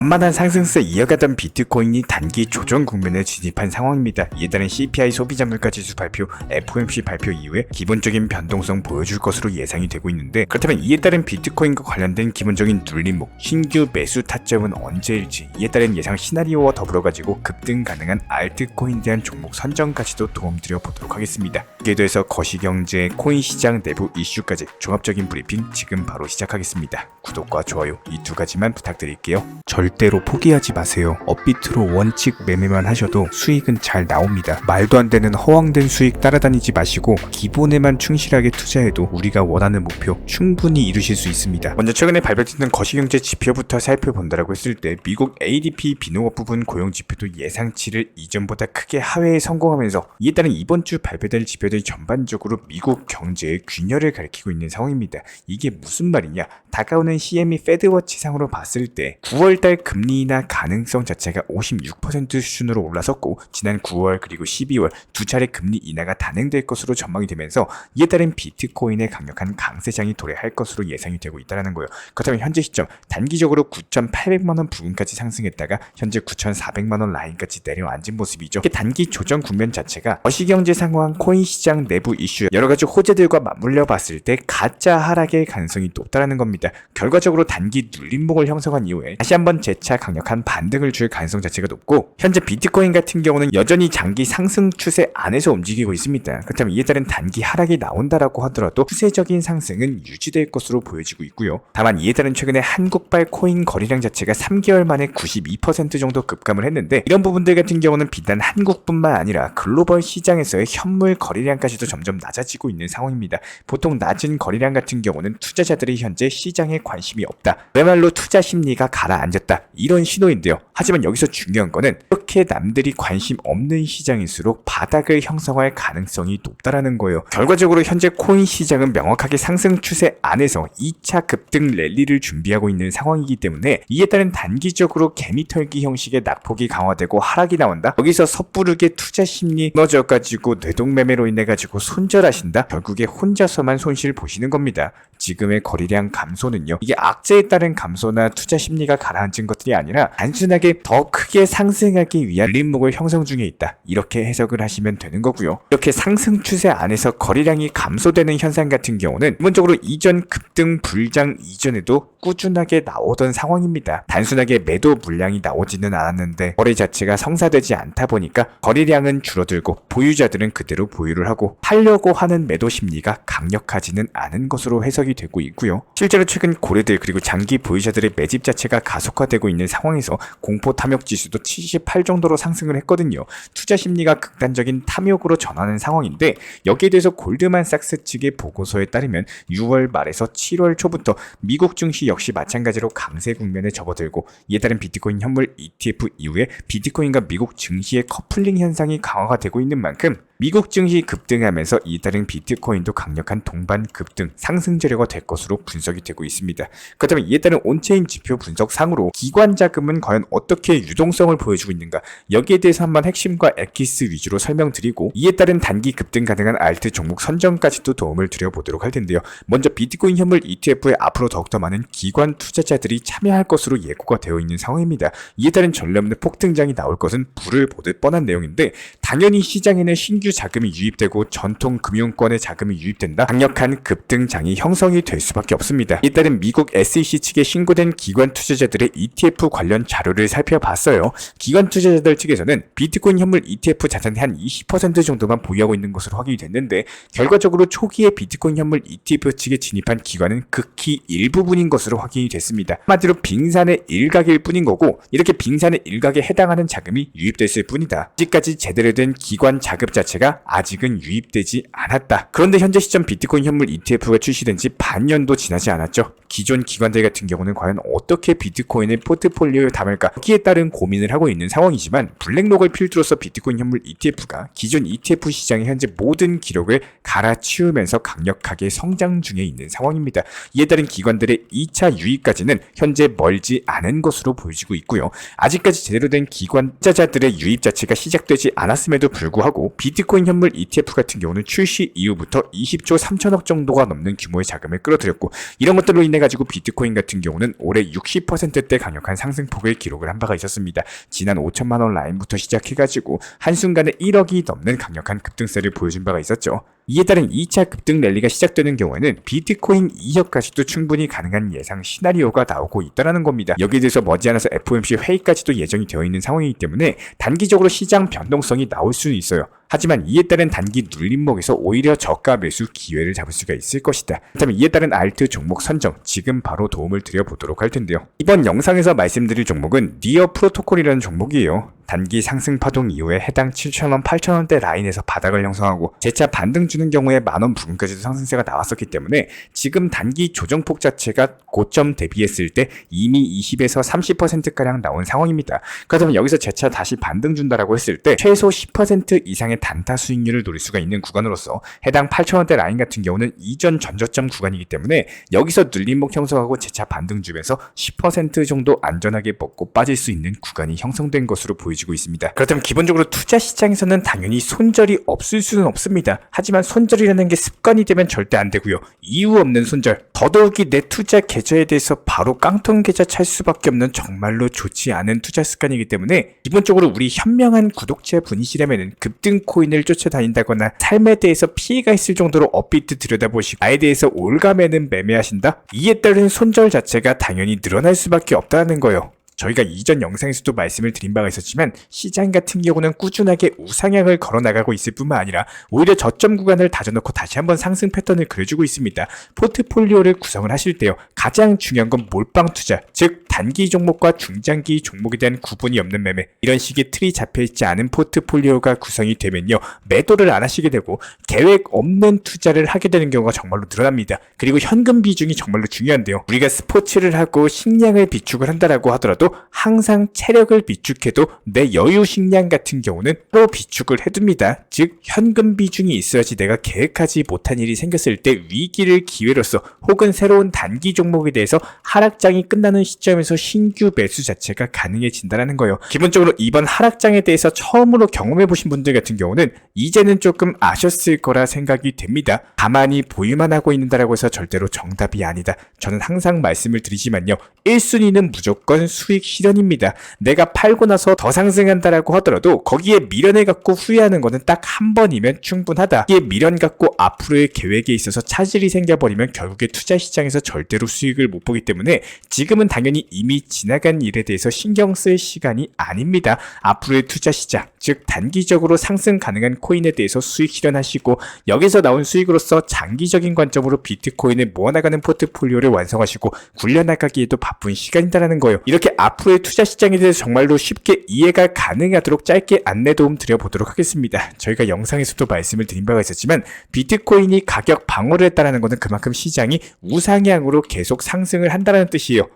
만만한 상승세 이어가던 비트코인이 단기 조정 국면에 진입한 상황입니다. 이에 따른 CPI 소비자 물가지수 발표, FOMC 발표 이후에 기본적인 변동성 보여줄 것으로 예상이 되고 있는데, 그렇다면 이에 따른 비트코인과 관련된 기본적인 눌림목, 신규 매수 타점은 언제일지, 이에 따른 예상 시나리오와 더불어 가지고 급등 가능한 알트코인에 대한 종목 선정까지도 도움드려 보도록 하겠습니다. 이에 대해서 거시경제, 코인 시장 내부 이슈까지 종합적인 브리핑 지금 바로 시작하겠습니다. 구독과 좋아요 이 두 가지만 부탁드릴게요. 절대로 포기하지 마세요. 업비트로 원칙 매매만 하셔도 수익은 잘 나옵니다. 말도 안 되는 허황된 수익 따라다니지 마시고 기본에만 충실하게 투자해도 우리가 원하는 목표 충분히 이루실 수 있습니다. 먼저 최근에 발표됐던 거시경제 지표부터 살펴본다라고 했을 때, 미국 ADP 비농업 부분 고용 지표도 예상치를 이전보다 크게 하회에 성공하면서, 이에 따른 이번 주 발표될 지표들이 전반적으로 미국 경제의 균열을 가리키고 있는 상황입니다. 이게 무슨 말이냐? 다가오는 CME 페드워치상으로 봤을 때 9월달 금리 인하 가능성 자체가 56% 수준으로 올라섰고, 지난 9월 그리고 12월 두 차례 금리 인하가 단행될 것으로 전망이 되면서 이에 따른 비트코인의 강력한 강세장이 도래할 것으로 예상이 되고 있다는 거예요. 그렇다면 현재 시점 단기적으로 9,800만원 부근까지 상승했다가 현재 9,400만원 라인까지 내려앉은 모습이죠. 이렇게 단기 조정 국면 자체가 거시경제 상황, 코인 시장 내부 이슈, 여러가지 호재들과 맞물려 봤을 때 가짜 하락의 가능성이 높다는 겁니다. 결과적으로 단기 눌림목을 형성한 이후에 다시 한번 재차 강력한 반등을 줄 가능성 자체가 높고, 현재 비트코인 같은 경우는 여전히 장기 상승 추세 안에서 움직이고 있습니다. 그렇다면 이에 따른 단기 하락이 나온다라고 하더라도 추세적인 상승은 유지될 것으로 보여지고 있고요. 다만 이에 따른 최근에 한국발 코인 거래량 자체가 3개월 만에 92% 정도 급감을 했는데, 이런 부분들 같은 경우는 비단 한국뿐만 아니라 글로벌 시장에서의 현물 거래량까지도 점점 낮아지고 있는 상황입니다. 보통 낮은 거래량 같은 경우는 투자자들이 현재 시장에 관심이 없다, 그야말로 투자 심리가 가라앉았다, 이런 신호인데요. 하지만 여기서 중요한 거는 이렇게 남들이 관심 없는 시장일수록 바닥을 형성할 가능성이 높다라는 거예요. 결과적으로 현재 코인 시장은 명확하게 상승 추세 안에서 2차 급등 랠리를 준비하고 있는 상황이기 때문에, 이에 따른 단기적으로 개미털기 형식의 낙폭이 강화되고 하락이 나온다, 여기서 섣부르게 투자 심리 무너져가지고 뇌동매매로 인해가지고 손절하신다, 결국에 혼자서만 손실 보시는 겁니다. 지금의 거래량 감소는요, 이게 악재에 따른 감소나 투자 심리가 가라앉은 것들이 아니라 단순하게 더 크게 상승하기 위한 눌림목을 형성 중에 있다, 이렇게 해석을 하시면 되는 거고요. 이렇게 상승 추세 안에서 거래량이 감소되는 현상 같은 경우는 기본적으로 이전 급등 불장 이전에도 꾸준하게 나오던 상황입니다. 단순하게 매도 물량이 나오지는 않았는데 거래 자체가 성사되지 않다 보니까 거래량은 줄어들고 보유자들은 그대로 보유를 하고 팔려고 하는 매도 심리가 강력하지는 않은 것으로 해석이 되고 있고요. 실제로 최근 고래들 그리고 장기 보유자들의 매집 자체가 가속화되고 있는 상황에서 공포 탐욕 지수도 78 정도로 상승을 했거든요. 투자 심리가 극단적인 탐욕으로 전환하는 상황인데, 여기에 대해서 골드만삭스 측의 보고서에 따르면 6월 말에서 7월 초부터 미국 증시 역시 마찬가지로 강세 국면에 접어들고, 이에 따른 비트코인 현물 ETF 이후에 비트코인과 미국 증시의 커플링 현상이 강화가 되고 있는 만큼 미국 증시 급등하면서 이에 따른 비트코인도 강력한 동반 급등 상승 재료가 될 것으로 분석이 되고 있습니다. 그렇다면 이에 따른 온체인 지표 분석상으로 기관 자금은 과연 어떻게 유동성을 보여주고 있는가, 여기에 대해서 한번 핵심과 엑기스 위주로 설명드리고, 이에 따른 단기 급등 가능한 알트 종목 선정까지도 도움을 드려보도록 할 텐데요. 먼저 비트코인 현물 ETF에 앞으로 더욱더 많은 기관 투자자들이 참여할 것으로 예고가 되어 있는 상황입니다. 이에 따른 전례 없는 폭등장이 나올 것은 불을 보듯 뻔한 내용인데, 당연히 시장에는 신규 자금이 유입되고 전통 금융권의 자금이 유입된다, 강력한 급등장이 형성이 될 수밖에 없습니다. 이에 따른 미국 SEC 측에 신고된 기관 투자자들의 ETF 관련 자료를 살펴봤어요. 기관 투자자들 측에서는 비트코인 현물 ETF 자산의 한 20% 정도만 보유하고 있는 것으로 확인이 됐는데, 결과적으로 초기에 비트코인 현물 ETF 측에 진입한 기관은 극히 일부분인 것으로 확인이 됐습니다. 한마디로 빙산의 일각일 뿐인 거고, 이렇게 빙산의 일각에 해당하는 자금이 유입됐을 뿐이다. 아직까지 제대로 된 기관 자금 자체가 아직은 유입되지 않았다. 그런데 현재 시점 비트코인 현물 ETF가 출시된 지 반년도 지나지 않았죠. 기존 기관들 같은 경우는 과연 어떻게 비트코인을 포트폴리오에 담을까, 여기에 따른 고민을 하고 있는 상황이지만, 블랙록을 필두로서 비트코인 현물 ETF가 기존 ETF 시장의 현재 모든 기록을 갈아치우면서 강력하게 성장 중에 있는 상황입니다. 이에 따른 기관들의 2차 유입까지는 현재 멀지 않은 것으로 보여지고 있고요. 아직까지 제대로 된 기관 투자자들의 유입 자체가 시작되지 않았음에도 불구하고 비트코인 비트코인 현물 ETF 같은 경우는 출시 이후부터 20조 3천억 정도가 넘는 규모의 자금을 끌어들였고 이런 것들로 인해 가지고 비트코인 같은 경우는 올해 60%대 강력한 상승폭을 기록을 한 바가 있었습니다. 지난 5천만 원 라인부터 시작해가지고 한순간에 1억이 넘는 강력한 급등세를 보여준 바가 있었죠. 이에 따른 2차 급등 랠리가 시작되는 경우에는 비트코인 2억까지도 충분히 가능한 예상 시나리오가 나오고 있다는 겁니다. 여기에 대해서 머지않아서 FOMC 회의까지도 예정이 되어 있는 상황이기 때문에 단기적으로 시장 변동성이 나올 수는 있어요. 하지만 이에 따른 단기 눌림목에서 오히려 저가 매수 기회를 잡을 수가 있을 것이다. 그렇다면 이에 따른 알트 종목 선정 지금 바로 도움을 드려보도록 할 텐데요. 이번 영상에서 말씀드릴 종목은 니어 프로토콜이라는 종목이에요. 단기 상승 파동 이후에 해당 7,000원, 8,000원대 라인에서 바닥을 형성하고 재차 반등 주는 경우에 만원 부근까지도 상승세가 나왔었기 때문에 지금 단기 조정폭 자체가 고점 대비했을 때 이미 20에서 30%가량 나온 상황입니다. 그렇다면 여기서 재차 다시 반등 준다라고 했을 때 최소 10% 이상의 단타 수익률을 노릴 수가 있는 구간으로서 해당 8,000원대 라인 같은 경우는 이전 전저점 구간이기 때문에 여기서 눌림목 형성하고 재차 반등 주면서 10% 정도 안전하게 먹고 빠질 수 있는 구간이 형성된 것으로 보여지고 있습니다. 그렇다면 기본적으로 투자 시장에서는 당연히 손절이 없을 수는 없습니다. 하지만 손절이라는 게 습관이 되면 절대 안 되고요. 이유 없는 손절, 더더욱이 내 투자 계좌에 대해서 바로 깡통 계좌 찰 수밖에 없는 정말로 좋지 않은 투자 습관이기 때문에 기본적으로 우리 현명한 구독자분이시라면 급등 코인을 쫓아다닌다거나 삶에 대해서 피해가 있을 정도로 업비트 들여다보시고 나에 대해서 올가매는 매매하신다? 이에 따른 손절 자체가 당연히 늘어날 수밖에 없다는 거예요. 저희가 이전 영상에서도 말씀을 드린 바가 있었지만 시장 같은 경우는 꾸준하게 우상향을 걸어나가고 있을 뿐만 아니라 오히려 저점 구간을 다져놓고 다시 한번 상승 패턴을 그려주고 있습니다. 포트폴리오를 구성을 하실 때요. 가장 중요한 건 몰빵 투자, 즉 단기 종목과 중장기 종목에 대한 구분이 없는 매매, 이런 식의 틀이 잡혀있지 않은 포트폴리오가 구성이 되면요. 매도를 안 하시게 되고 계획 없는 투자를 하게 되는 경우가 정말로 늘어납니다. 그리고 현금 비중이 정말로 중요한데요. 우리가 스포츠를 하고 식량을 비축을 한다라고 하더라도 항상 체력을 비축해도 내 여유 식량 같은 경우는 따로 비축을 해둡니다. 즉 현금 비중이 있어야지 내가 계획하지 못한 일이 생겼을 때 위기를 기회로서 혹은 새로운 단기 종목에 대해서 하락장이 끝나는 시점에서 신규 매수 자체가 가능해진다는 거예요. 기본적으로 이번 하락장에 대해서 처음으로 경험해보신 분들 같은 경우는 이제는 조금 아셨을 거라 생각이 됩니다. 가만히 보유만 하고 있는다라고 해서 절대로 정답이 아니다. 저는 항상 말씀을 드리지만요. 1순위는 무조건 수익 실현입니다. 내가 팔고 나서 더 상승한다라고 하더라도 거기에 미련을 갖고 후회하는 거는 딱 한 번이면 충분하다. 이게 미련 갖고 앞으로의 계획에 있어서 차질이 생겨버리면 결국에 투자 시장에서 절대로 수익을 못 보기 때문에 지금은 당연히 이미 지나간 일에 대해서 신경 쓸 시간이 아닙니다. 앞으로의 투자 시장, 즉 단기적으로 상승 가능한 코인에 대해서 수익 실현하시고 여기서 나온 수익으로서 장기적인 관점으로 비트코인을 모아나가는 포트폴리오를 완성하시고 굴려나가기에도 바쁜 시간이다라는 거예요. 이렇게 앞으로의 투자 시장에 대해서 정말로 쉽게 이해가 가능하도록 짧게 안내 도움 드려보도록 하겠습니다. 저희가 영상에서도 말씀을 드린 바가 있었지만 비트코인이 가격 방어를 했다는 것은 그만큼 시장이 우상향으로 계속 상승을 한다는 뜻이에요.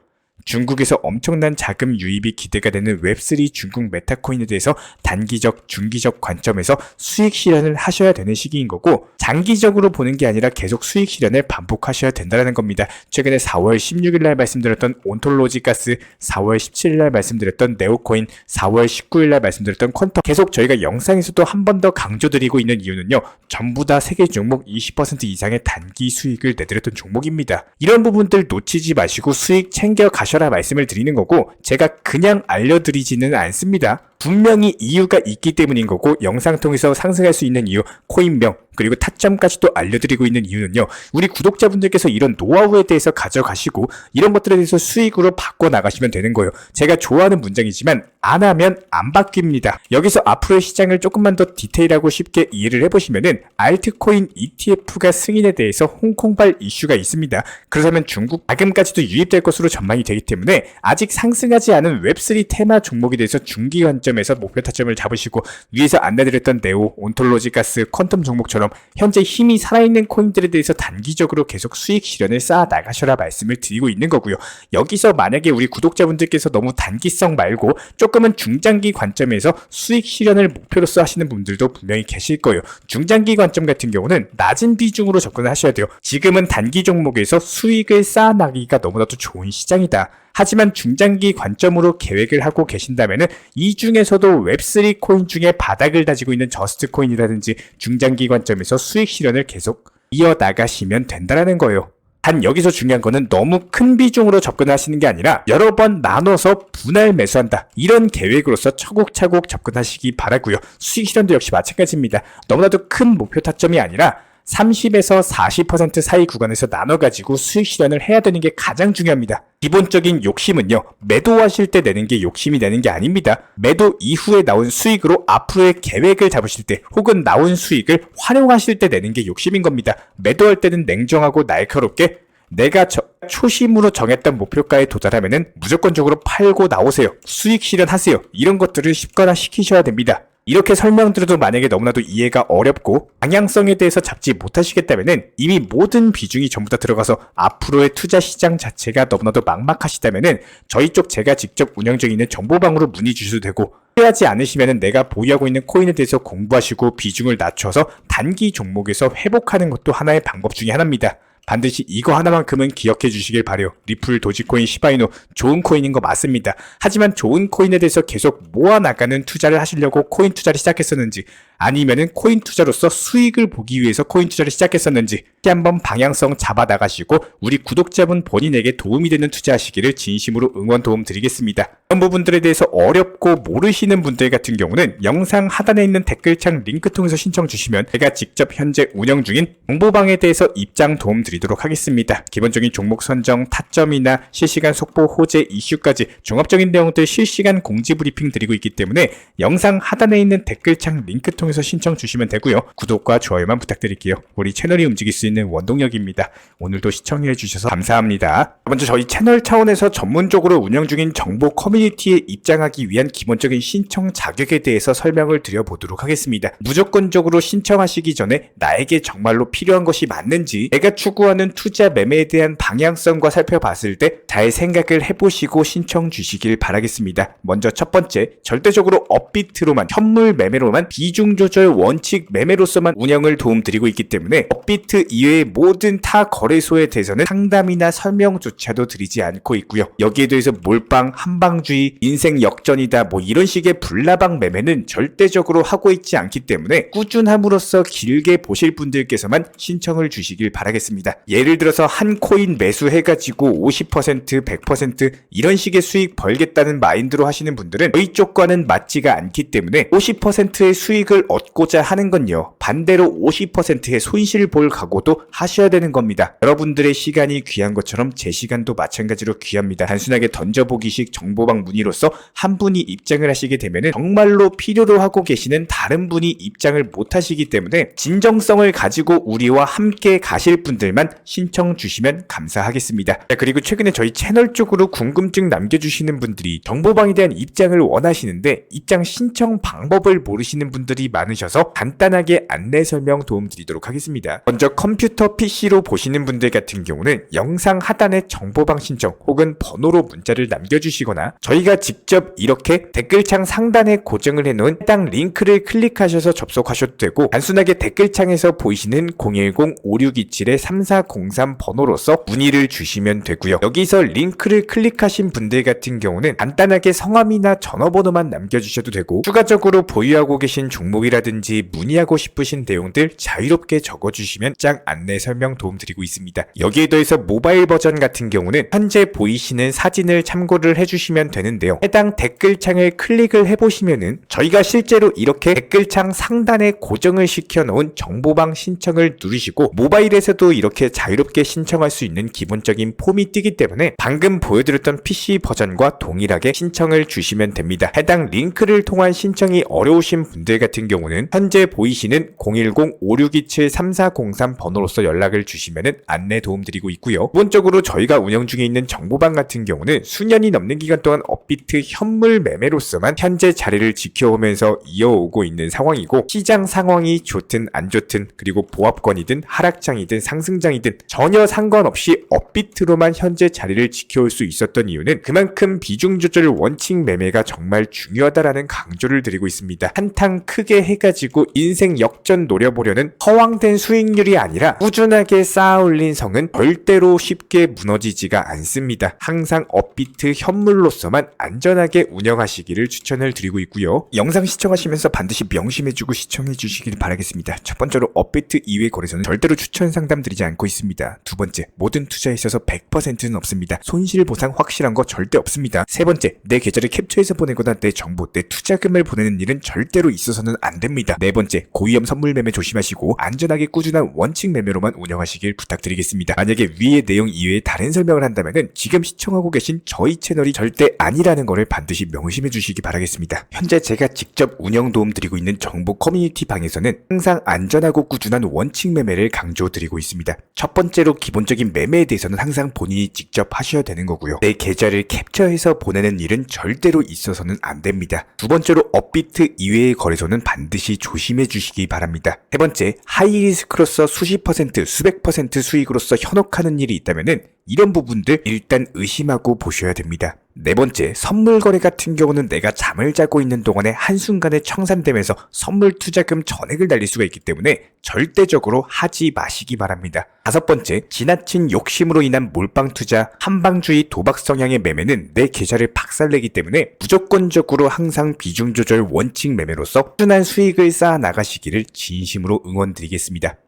중국에서 엄청난 자금 유입이 기대가 되는 웹3 중국 메타코인에 대해서 단기적, 중기적 관점에서 수익 실현을 하셔야 되는 시기인 거고 장기적으로 보는 게 아니라 계속 수익 실현을 반복하셔야 된다는 겁니다. 최근에 4월 16일 날 말씀드렸던 온톨로지 가스, 4월 17일 날 말씀드렸던 네오코인, 4월 19일 날 말씀드렸던 퀀텀, 계속 저희가 영상에서도 한 번 더 강조드리고 있는 이유는요. 전부 다 세계 종목 20% 이상의 단기 수익을 내드렸던 종목입니다. 이런 부분들 놓치지 마시고 수익 챙겨 가셔라 말씀을 드리는 거고 제가 그냥 알려드리지는 않습니다. 분명히 이유가 있기 때문인 거고 영상 통해서 상승할 수 있는 이유, 코인명, 그리고 타점까지도 알려드리고 있는 이유는요. 우리 구독자분들께서 이런 노하우에 대해서 가져가시고 이런 것들에 대해서 수익으로 바꿔나가시면 되는 거예요. 제가 좋아하는 문장이지만 안 하면 안 바뀝니다. 여기서 앞으로의 시장을 조금만 더 디테일하고 쉽게 이해를 해보시면은 알트코인 ETF가 승인에 대해서 홍콩발 이슈가 있습니다. 그렇다면 중국 자금까지도 유입될 것으로 전망이 되기 때문에 아직 상승하지 않은 웹3 테마 종목에 대해서 중기 관점에서 목표 타점을 잡으시고 위에서 안내드렸던 네오, 온톨로지 가스, 퀀텀 종목처럼 현재 힘이 살아있는 코인들에 대해서 단기적으로 계속 수익 실현을 쌓아 나가셔라 말씀을 드리고 있는 거고요. 여기서 만약에 우리 구독자분들께서 너무 단기성 말고 조금은 중장기 관점에서 수익 실현을 목표로서 하시는 분들도 분명히 계실 거예요. 중장기 관점 같은 경우는 낮은 비중으로 접근을 하셔야 돼요. 지금은 단기 종목에서 수익을 쌓아나기가 너무나도 좋은 시장이다. 하지만 중장기 관점으로 계획을 하고 계신다면 이 중에서도 웹3 코인 중에 바닥을 다지고 있는 저스트 코인이라든지 중장기 관점에서 수익 실현을 계속 이어나가시면 된다는 거예요. 단 여기서 중요한 거는 너무 큰 비중으로 접근하시는 게 아니라 여러 번 나눠서 분할 매수한다. 이런 계획으로서 차곡차곡 접근하시기 바라고요. 수익 실현도 역시 마찬가지입니다. 너무나도 큰 목표 타점이 아니라 30에서 40% 사이 구간에서 나눠가지고 수익 실현을 해야 되는 게 가장 중요합니다. 기본적인 욕심은요, 매도하실 때 내는 게 욕심이 되는 게 아닙니다. 매도 이후에 나온 수익으로 앞으로의 계획을 잡으실 때 혹은 나온 수익을 활용하실 때 내는 게 욕심인 겁니다. 매도할 때는 냉정하고 날카롭게 내가 초심으로 정했던 목표가에 도달하면은 무조건적으로 팔고 나오세요. 수익 실현하세요. 이런 것들을 습관화시키셔야 됩니다. 이렇게 설명드려도 만약에 너무나도 이해가 어렵고 방향성에 대해서 잡지 못하시겠다면 이미 모든 비중이 전부 다 들어가서 앞으로의 투자 시장 자체가 너무나도 막막하시다면 저희 쪽 제가 직접 운영 중에 있는 정보방으로 문의 주셔도 되고, 필요하지 않으시면 내가 보유하고 있는 코인에 대해서 공부하시고 비중을 낮춰서 단기 종목에서 회복하는 것도 하나의 방법 중에 하나입니다. 반드시 이거 하나만큼은 기억해 주시길 바래요. 리플, 도지코인, 시바이노 좋은 코인인 거 맞습니다. 하지만 좋은 코인에 대해서 계속 모아나가는 투자를 하시려고 코인 투자를 시작했었는지, 아니면은 코인 투자로서 수익을 보기 위해서 코인 투자를 시작했었는지 한번 방향성 잡아 나가시고 우리 구독자분 본인에게 도움이 되는 투자하시기를 진심으로 응원 도움 드리겠습니다. 이런 부분들에 대해서 어렵고 모르시는 분들 같은 경우는 영상 하단에 있는 댓글창 링크 통해서 신청 주시면 제가 직접 현재 운영 중인 정보방에 대해서 입장 도움 드리도록 하겠습니다. 기본적인 종목 선정, 타점이나 실시간 속보, 호재, 이슈까지 종합적인 내용들 실시간 공지 브리핑 드리고 있기 때문에 영상 하단에 있는 댓글창 링크 통해서 신청 주시면 되고요. 구독과 좋아요만 부탁드릴게요. 우리 채널이 움직일 수 있는 원동력입니다. 오늘도 시청해 주셔서 감사합니다. 먼저 저희 채널 차원에서 전문적으로 운영 중인 정보 커뮤니티에 입장하기 위한 기본적인 신청 자격에 대해서 설명을 드려보도록 하겠습니다. 무조건적으로 신청하시기 전에 나에게 정말로 필요한 것이 맞는지, 내가 추구하는 투자 매매에 대한 방향성과 살펴봤을 때 잘 생각을 해보시고 신청 주시길 바라겠습니다. 먼저 첫 번째, 절대적으로 업비트로만, 현물 매매로만, 비중 조절 원칙 매매로서만 운영을 도움드리고 있기 때문에 업비트 이외의 모든 타 거래소에 대해서는 상담이나 설명조차도 드리지 않고 있고요. 여기에 대해서 몰빵, 한방주의, 인생 역전이다 뭐 이런 식의 불나방 매매는 절대적으로 하고 있지 않기 때문에 꾸준함으로써 길게 보실 분들께서만 신청을 주시길 바라겠습니다. 예를 들어서 한 코인 매수해가지고 50%, 100% 이런 식의 수익 벌겠다는 마인드로 하시는 분들은 저희 쪽과는 맞지가 않기 때문에 50%의 수익을 얻고자 하는 건요, 반대로 50%의 손실을 볼 각오도 하셔야 되는 겁니다. 여러분들의 시간이 귀한 것처럼 제 시간도 마찬가지로 귀합니다. 단순하게 던져보기식 정보방 문의로서 한 분이 입장을 하시게 되면 정말로 필요로 하고 계시는 다른 분이 입장을 못 하시기 때문에 진정성을 가지고 우리와 함께 가실 분들만 신청 주시면 감사하겠습니다. 자, 그리고 최근에 저희 채널 쪽으로 궁금증 남겨주시는 분들이 정보방에 대한 입장을 원하시는데 입장 신청 방법을 모르시는 분들이 많으셔서 간단하게 안내 설명 도움 드리도록 하겠습니다. 먼저 컴퓨터 PC로 보시는 분들 같은 경우는 영상 하단에 정보방 신청 혹은 번호로 문자를 남겨주시거나 저희가 직접 이렇게 댓글창 상단에 고정을 해놓은 해당 링크를 클릭하셔서 접속하셔도 되고, 단순하게 댓글창에서 보이시는 010-5627-3403 번호로서 문의를 주시면 되고요. 여기서 링크를 클릭하신 분들 같은 경우는 간단하게 성함이나 전화번호만 남겨주셔도 되고, 추가적으로 보유하고 계신 종목이라든지 문의하고 싶으신 내용들 자유롭게 적어주시면 짝 안내 설명 도움드리고 있습니다. 여기에 더해서 모바일 버전 같은 경우는 현재 보이시는 사진을 참고를 해주시면 되는데요. 해당 댓글창을 클릭을 해보시면은 저희가 실제로 이렇게 댓글창 상단에 고정을 시켜놓은 정보방 신청을 누르시고 모바일에서도 이렇게 자유롭게 신청할 수 있는 기본적인 폼이 뜨기 때문에 방금 보여드렸던 PC 버전과 동일하게 신청을 주시면 됩니다. 해당 링크를 통한 신청이 어려우신 분들 같은 경우는 현재 보이시는 010-5627-3403 번호로서 연락을 주시면 안내 도움드리고 있고요. 기본적으로 저희가 운영 중에 있는 정보방 같은 경우는 수년이 넘는 기간 동안 업비트 현물 매매로서만 현재 자리를 지켜오면서 이어오고 있는 상황이고, 시장 상황이 좋든 안 좋든 그리고 보합권이든 하락장이든 상승장이든 전혀 상관없이 업비트로만 현재 자리를 지켜올 수 있었던 이유는 그만큼 비중 조절 원칙 매매가 정말 중요하다라는 강조를 드리고 있습니다. 한탕 크게 해가지고 인생 역전 노려보려는 허황된 수익률이 아니라 꾸준하게 쌓아올린 성은 절대로 쉽게 무너지지가 않습니다. 항상 업비트 현물로서만 안전하게 운영하시기를 추천을 드리고 있고요. 영상 시청하시면서 반드시 명심해주고 시청해주시길 바라겠습니다. 첫 번째로 업비트 이외 거래소는 절대로 추천 상담 드리지 않고 있습니다. 두 번째, 모든 투자에 있어서 100%는 없습니다. 손실 보상 확실한 거 절대 없습니다. 세 번째, 내 계좌를 캡처해서 보내거나 내 정보, 내 투자금을 보내는 일은 절대로 있어서는 안 됩니다. 네 번째, 고위험 선물 매매 조심하시고 안전하게 꾸준한 원칙 매매로만 운영하시길 부탁드리겠습니다. 만약에 위의 내용 이외에 다른 설명을 한다면은 지금 시청하고 계신 저희 채널이 절대 아니라는 것을 반드시 명심해 주시기 바라겠습니다. 현재 제가 직접 운영 도움 드리고 있는 정보 커뮤니티 방에서는 항상 안전하고 꾸준한 원칙 매매를 강조드리고 있습니다. 첫 번째로 기본적인 매매에 대해서는 항상 본인이 직접 하셔야 되는 거고요. 내 계좌를 캡처해서 보내는 일은 절대로 있어서는 안 됩니다. 두 번째로 업비트 이외의 거래소는 반드시 조심해 주시기 바랍니다. 세 번째, 하이리스크로서 수십 퍼센트, 수백 퍼센트 수익으로서 현혹하는 일이 있다면은 이런 부분들 일단 의심하고 보셔야 됩니다. 네 번째, 선물 거래 같은 경우는 내가 잠을 자고 있는 동안에 한순간에 청산되면서 선물 투자금 전액을 날릴 수가 있기 때문에 절대적으로 하지 마시기 바랍니다. 다섯 번째, 지나친 욕심으로 인한 몰빵 투자, 한방주의 도박 성향의 매매는 내 계좌를 박살내기 때문에 무조건적으로 항상 비중 조절 원칙 매매로서 꾸준한 수익을 쌓아 나가시기를 진심으로 응원드리겠습니다.